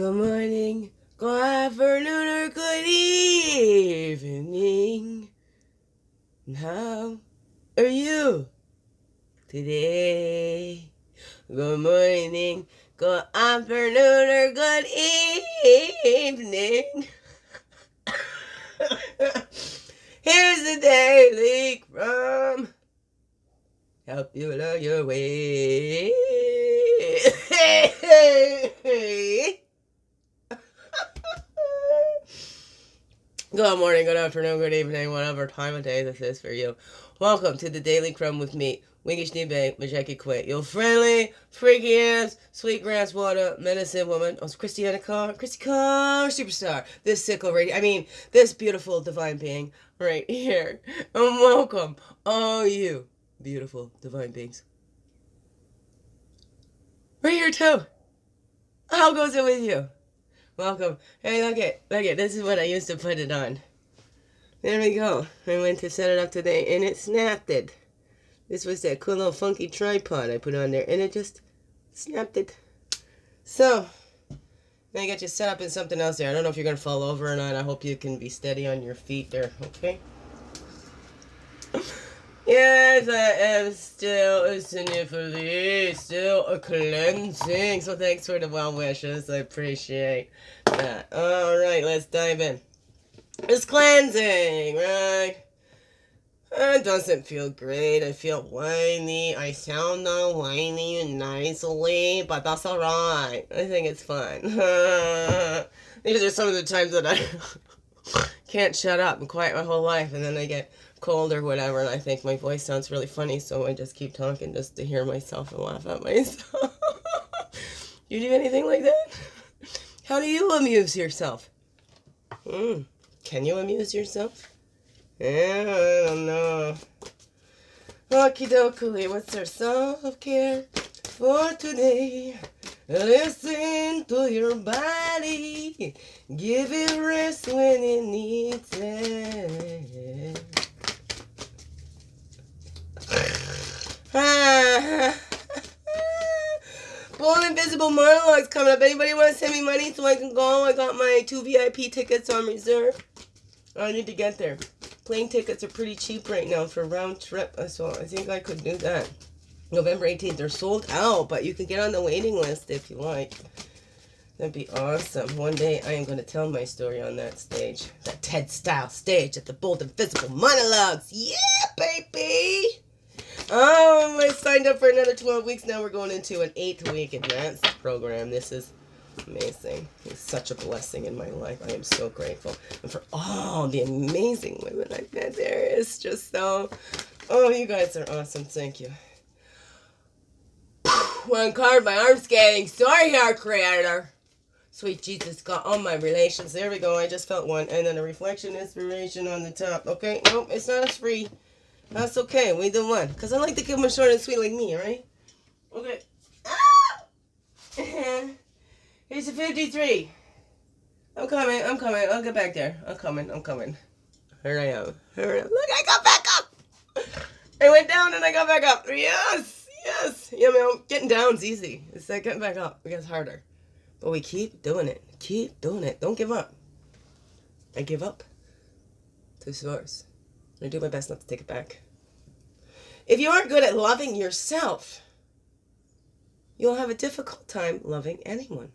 Good morning, good afternoon, or good evening. How are you today? Good morning, good afternoon, or good evening. Here's the daily CRUMB. Help you along your way. Good morning, good afternoon, good evening, whatever time of day this is for you. Welcome to the Daily CRUMB with me, Wingish Nibe, Majeki Quit, your friendly, freaky ass, sweet grass water, medicine woman, Christiana Carr, Christy Carr, superstar, this this beautiful divine being right here. And welcome, all you beautiful divine beings. Right here too. How goes it with you? Welcome. Hey, look it. This is what I used to put it on. There we go. I went to set it up today, and it snapped it. This was that cool little funky tripod I put on there, and it just snapped it. So, now I got you set up in something else there. I don't know if you're going to fall over or not. I hope you can be steady on your feet there, okay? Yes, I am still a sniffly, still a cleansing. So thanks for the well wishes. I appreciate that. Alright, let's dive in. It's cleansing, right? It doesn't feel great. I feel whiny. I sound all whiny and nicely, but that's alright. I think it's fun. These are some of the times that I can't shut up and quiet my whole life, and then I get cold or whatever, and I think my voice sounds really funny, so I just keep talking just to hear myself and laugh at myself. You do anything like that? How do you amuse yourself? Can you amuse yourself? Yeah, I don't know. Okie dokie, what's our self-care for today? Listen to your body. Give it rest when it needs it. Bold Invisible monologues coming up. Anybody want to send me money so I can go? I got my 2 VIP tickets on reserve. I need to get there. Plane tickets are pretty cheap right now for round trip, so I think I could do that. November 18th. They're sold out, but you can get on the waiting list if you like. That'd be awesome. One day I am going to tell my story on that stage. That TED-style stage at the Bold Invisible monologues. Yeah, baby! Oh, I signed up for another 12 weeks. Now we're going into an 8-week advanced program. This is amazing. It's such a blessing in my life. I am so grateful. And for all the amazing women I've met there. It's just so... Oh, you guys are awesome. Thank you. One card, my arm scanning. Sorry, our creator. Sweet Jesus, got all my relations. There we go. I just felt one. And then a reflection inspiration on the top. Okay? Nope, it's not as free. That's okay. We do one. Because I like to keep them short and sweet like me, alright? Okay. Ah! Here's a 53. I'm coming. I'll get back there. I'm coming. Here I am. Look, I got back up. I went down and I got back up. Yes. You know, getting down's easy. It's like getting back up. It gets harder. But we keep doing it. Don't give up. I give up to source. I do my best not to take it back. If you aren't good at loving yourself, you'll have a difficult time loving anyone.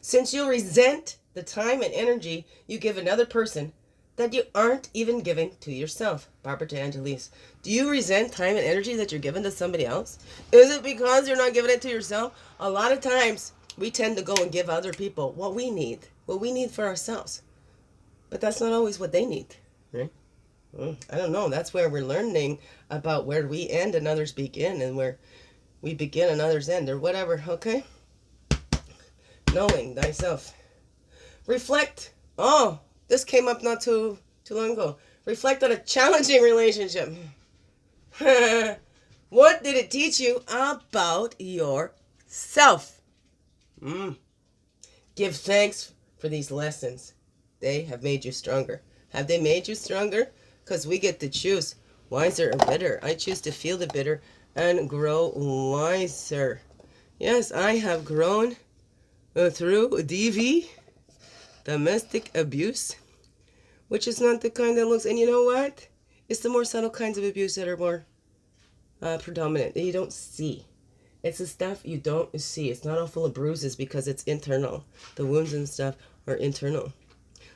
Since you'll resent the time and energy you give another person that you aren't even giving to yourself. Barbara to Angelis. Do you resent time and energy that you're giving to somebody else? Is it because you're not giving it to yourself? A lot of times, we tend to go and give other people what we need for ourselves. But that's not always what they need, right? I don't know. That's where we're learning about where we end and others begin, and where we begin and others end, or whatever, okay? Knowing thyself. Reflect. Oh, this came up not too long ago. Reflect on a challenging relationship. What did it teach you about yourself? Give thanks for these lessons. They have made you stronger. Have they made you stronger? Because we get to choose wiser or bitter. I choose to feel the bitter and grow wiser. Yes, I have grown through DV, domestic abuse, which is not the kind that looks, and you know what? It's the more subtle kinds of abuse that are more predominant, that you don't see. It's the stuff you don't see. It's not all full of bruises because it's internal. The wounds and stuff are internal.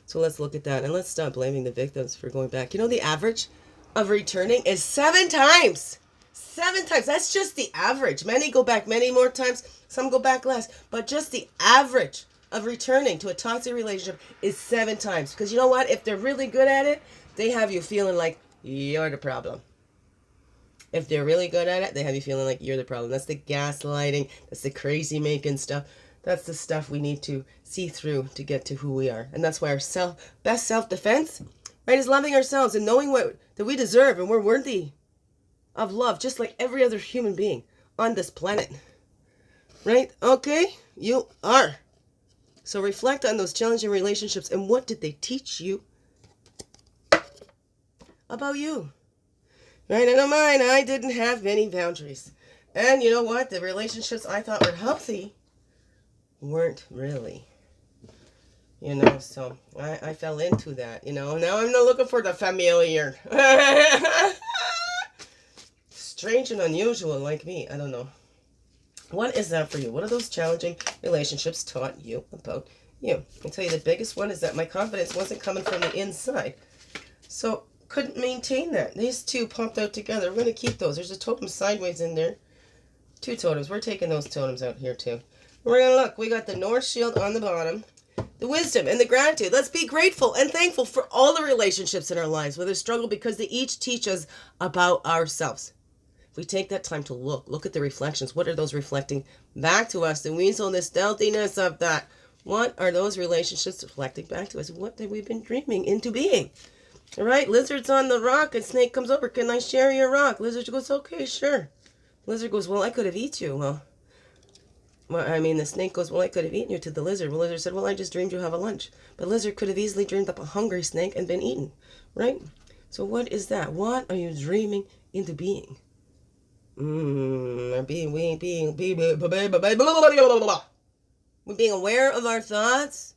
So let's look at that, and let's stop blaming the victims for going back. You know, the average of returning is 7 times. 7 times. That's just the average. Many go back many more times. Some go back less. But just the average of returning to a toxic relationship is 7 times. Because you know what? If they're really good at it, they have you feeling like you're the problem. If they're really good at it, they have you feeling like you're the problem. That's the gaslighting. That's the crazy making stuff. That's the stuff we need to see through to get to who we are. And that's why our best self-defense, right, is loving ourselves and knowing that we deserve and we're worthy of love, just like every other human being on this planet. Right? Okay? You are. So reflect on those challenging relationships and what did they teach you about you? Right? I know mine, I didn't have many boundaries. And you know what? The relationships I thought were healthy weren't really. You know, so I fell into that, you know. Now I'm not looking for the familiar. Strange and unusual like me. I don't know. What is that for you? What are those challenging relationships taught you about you? I'll tell you the biggest one is that my confidence wasn't coming from the inside. So couldn't maintain that. These two popped out together. We're going to keep those. There's a totem sideways in there. 2 totems. We're taking those totems out here too. We're going to look. We got the North Shield on the bottom. The wisdom and the gratitude. Let's be grateful and thankful for all the relationships in our lives, whether struggle, because they each teach us about ourselves. If we take that time to look at the reflections, what are those reflecting back to us? The weasel, the stealthiness of that. What are those relationships reflecting back to us? What have we been dreaming into being? All right, lizard's on the rock and snake comes over. Can I share your rock? Lizard goes, okay, sure. Lizard goes, well, I could have eaten you. Well, the snake goes, well, I could have eaten you to the lizard. Well, lizard said, well, I just dreamed you have a lunch. But lizard could have easily dreamed up a hungry snake and been eaten, right? So what is that? What are you dreaming into being? We're being aware of our thoughts.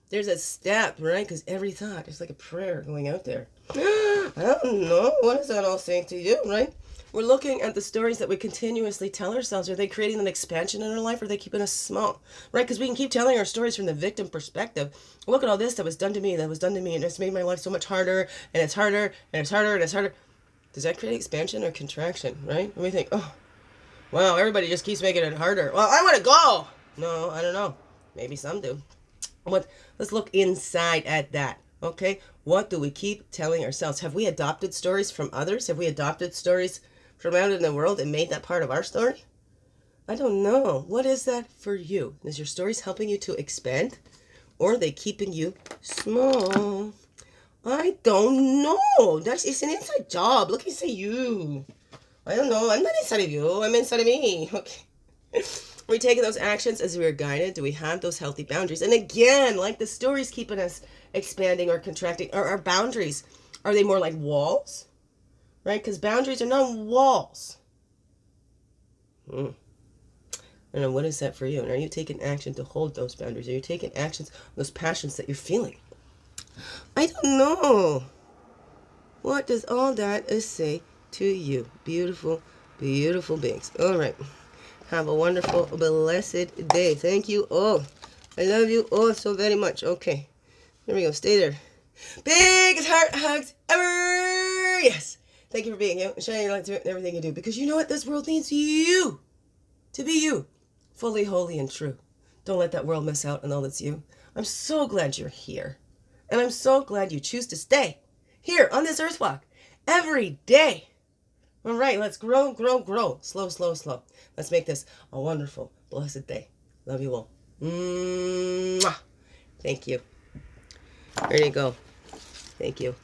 There's a step, right? Because every thought is like a prayer going out there. I don't know. What is that all saying to you, right? We're looking at the stories that we continuously tell ourselves. Are they creating an expansion in our life, or are they keeping us small? Right? Because we can keep telling our stories from the victim perspective. Look at all this that was done to me, and it's made my life so much harder, and it's harder, and it's harder, and it's harder. Does that create expansion or contraction, right? And we think, oh, wow, everybody just keeps making it harder. Well, I want to go. No, I don't know. Maybe some do. But let's look inside at that, okay? What do we keep telling ourselves? Have we adopted stories from others? Have we adopted stories from out in the world and made that part of our story? I don't know. What is that for you? Is your stories helping you to expand, or are they keeping you small? I don't know. It's an inside job. Look inside you. I don't know. I'm not inside of you. I'm inside of me. Okay. Are we taking those actions as we are guided? Do we have those healthy boundaries? And again, like the stories keeping us expanding or contracting, are our boundaries, are they more like walls? Right? Because boundaries are not walls. I don't know. What is that for you? And are you taking action to hold those boundaries? Are you taking actions on those passions that you're feeling? I don't know. What does all that say to you? Beautiful, beautiful beings. All right. Have a wonderful, blessed day. Thank you all. I love you all so very much. Okay. There we go. Stay there. Biggest heart hugs ever. Yes. Thank you for being you and shining your light through it and everything you do. Because you know what? This world needs you to be you. Fully, holy, and true. Don't let that world miss out on all that's you. I'm so glad you're here. And I'm so glad you choose to stay here on this earth walk every day. All right, let's grow, grow, grow. Slow, slow, slow. Let's make this a wonderful, blessed day. Love you all. Mwah. Thank you. There you go. Thank you.